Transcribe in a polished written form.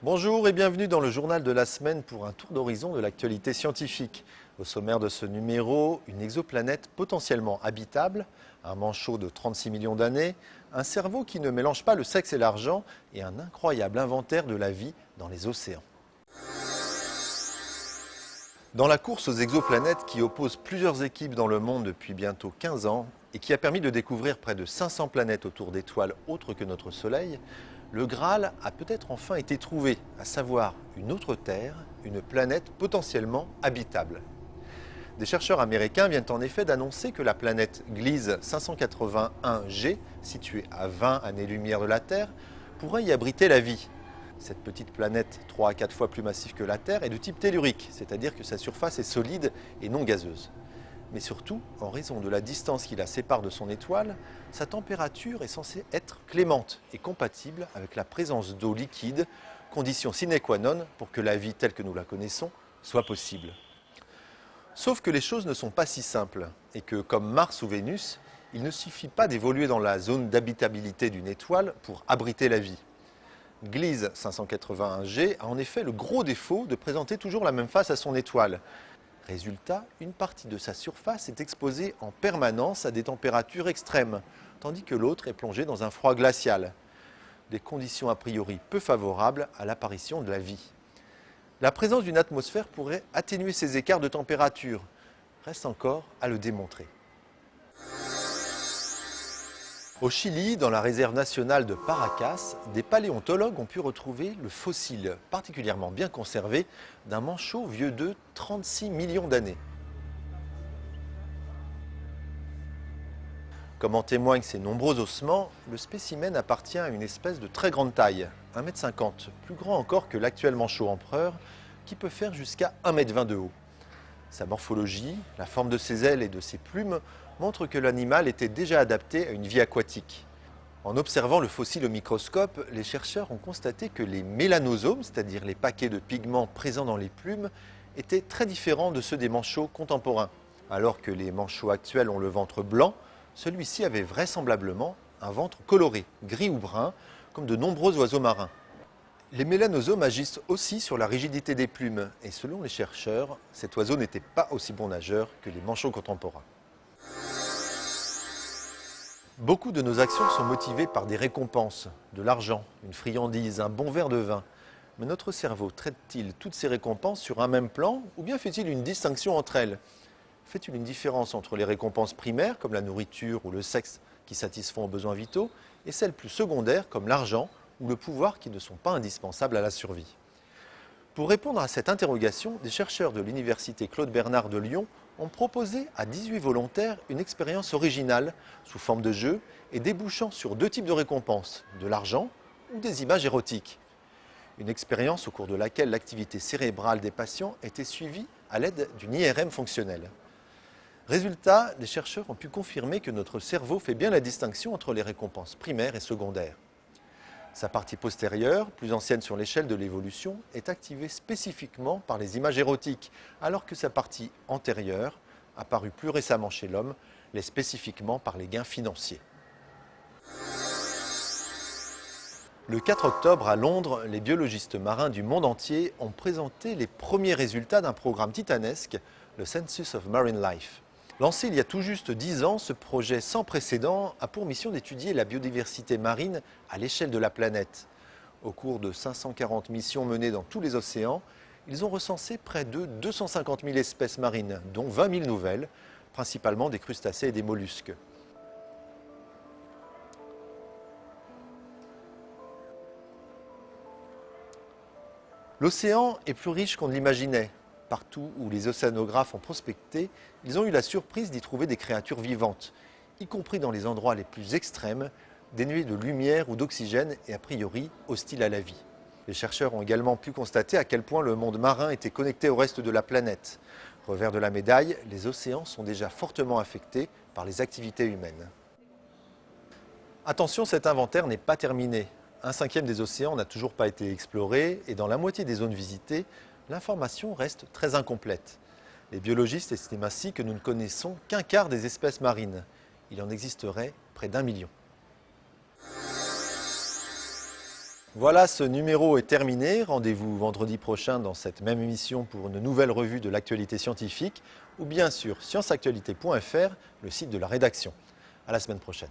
Bonjour et bienvenue dans le journal de la semaine pour un tour d'horizon de l'actualité scientifique. Au sommaire de ce numéro, une exoplanète potentiellement habitable, un manchot de 36 millions d'années, un cerveau qui ne mélange pas le sexe et l'argent et un incroyable inventaire de la vie dans les océans. Dans la course aux exoplanètes qui oppose plusieurs équipes dans le monde depuis bientôt 15 ans et qui a permis de découvrir près de 500 planètes autour d'étoiles autres que notre Soleil, le Graal a peut-être enfin été trouvé, à savoir une autre Terre, une planète potentiellement habitable. Des chercheurs américains viennent en effet d'annoncer que la planète Gliese 581G, située à 20 années-lumière de la Terre, pourrait y abriter la vie. Cette petite planète, 3 à 4 fois plus massive que la Terre, est de type tellurique, c'est-à-dire que sa surface est solide et non gazeuse. Mais surtout, en raison de la distance qui la sépare de son étoile, sa température est censée être clémente et compatible avec la présence d'eau liquide, condition sine qua non pour que la vie telle que nous la connaissons soit possible. Sauf que les choses ne sont pas si simples et que, comme Mars ou Vénus, il ne suffit pas d'évoluer dans la zone d'habitabilité d'une étoile pour abriter la vie. Gliese 581G a en effet le gros défaut de présenter toujours la même face à son étoile. Résultat, une partie de sa surface est exposée en permanence à des températures extrêmes, tandis que l'autre est plongée dans un froid glacial. Des conditions a priori peu favorables à l'apparition de la vie. La présence d'une atmosphère pourrait atténuer ces écarts de température. Reste encore à le démontrer. Au Chili, dans la réserve nationale de Paracas, des paléontologues ont pu retrouver le fossile particulièrement bien conservé d'un manchot vieux de 36 millions d'années. Comme en témoignent ses nombreux ossements, le spécimen appartient à une espèce de très grande taille, 1,50 m, plus grand encore que l'actuel manchot empereur, qui peut faire jusqu'à 1,20 m de haut. Sa morphologie, la forme de ses ailes et de ses plumes montrent que l'animal était déjà adapté à une vie aquatique. En observant le fossile au microscope, les chercheurs ont constaté que les mélanosomes, c'est-à-dire les paquets de pigments présents dans les plumes, étaient très différents de ceux des manchots contemporains. Alors que les manchots actuels ont le ventre blanc, celui-ci avait vraisemblablement un ventre coloré, gris ou brun, comme de nombreux oiseaux marins. Les mélanosomes agissent aussi sur la rigidité des plumes et selon les chercheurs, cet oiseau n'était pas aussi bon nageur que les manchots contemporains. Beaucoup de nos actions sont motivées par des récompenses, de l'argent, une friandise, un bon verre de vin. Mais notre cerveau traite-t-il toutes ces récompenses sur un même plan ou bien fait-il une distinction entre elles? Fait-il une différence entre les récompenses primaires comme la nourriture ou le sexe qui satisfont aux besoins vitaux et celles plus secondaires comme l'argent ou le pouvoir qui ne sont pas indispensables à la survie? Pour répondre à cette interrogation, des chercheurs de l'université Claude Bernard de Lyon ont proposé à 18 volontaires une expérience originale sous forme de jeu et débouchant sur deux types de récompenses, de l'argent ou des images érotiques. Une expérience au cours de laquelle l'activité cérébrale des patients était suivie à l'aide d'une IRM fonctionnelle. Résultat, les chercheurs ont pu confirmer que notre cerveau fait bien la distinction entre les récompenses primaires et secondaires. Sa partie postérieure, plus ancienne sur l'échelle de l'évolution, est activée spécifiquement par les images érotiques, alors que sa partie antérieure, apparue plus récemment chez l'homme, l'est spécifiquement par les gains financiers. Le 4 octobre, à Londres, les biologistes marins du monde entier ont présenté les premiers résultats d'un programme titanesque, le Census of Marine Life. Lancé il y a tout juste 10 ans, ce projet sans précédent a pour mission d'étudier la biodiversité marine à l'échelle de la planète. Au cours de 540 missions menées dans tous les océans, ils ont recensé près de 250 000 espèces marines, dont 20 000 nouvelles, principalement des crustacés et des mollusques. L'océan est plus riche qu'on ne l'imaginait. Partout où les océanographes ont prospecté, ils ont eu la surprise d'y trouver des créatures vivantes, y compris dans les endroits les plus extrêmes, dénués de lumière ou d'oxygène et a priori hostiles à la vie. Les chercheurs ont également pu constater à quel point le monde marin était connecté au reste de la planète. Revers de la médaille, les océans sont déjà fortement affectés par les activités humaines. Attention, cet inventaire n'est pas terminé. 1/5 des océans n'a toujours pas été exploré et dans la moitié des zones visitées, l'information reste très incomplète. Les biologistes estiment ainsi que nous ne connaissons qu'un quart des espèces marines. Il en existerait près d'1 million. Voilà, ce numéro est terminé. Rendez-vous vendredi prochain dans cette même émission pour une nouvelle revue de l'actualité scientifique ou bien sur scienceactualité.fr, le site de la rédaction. À la semaine prochaine.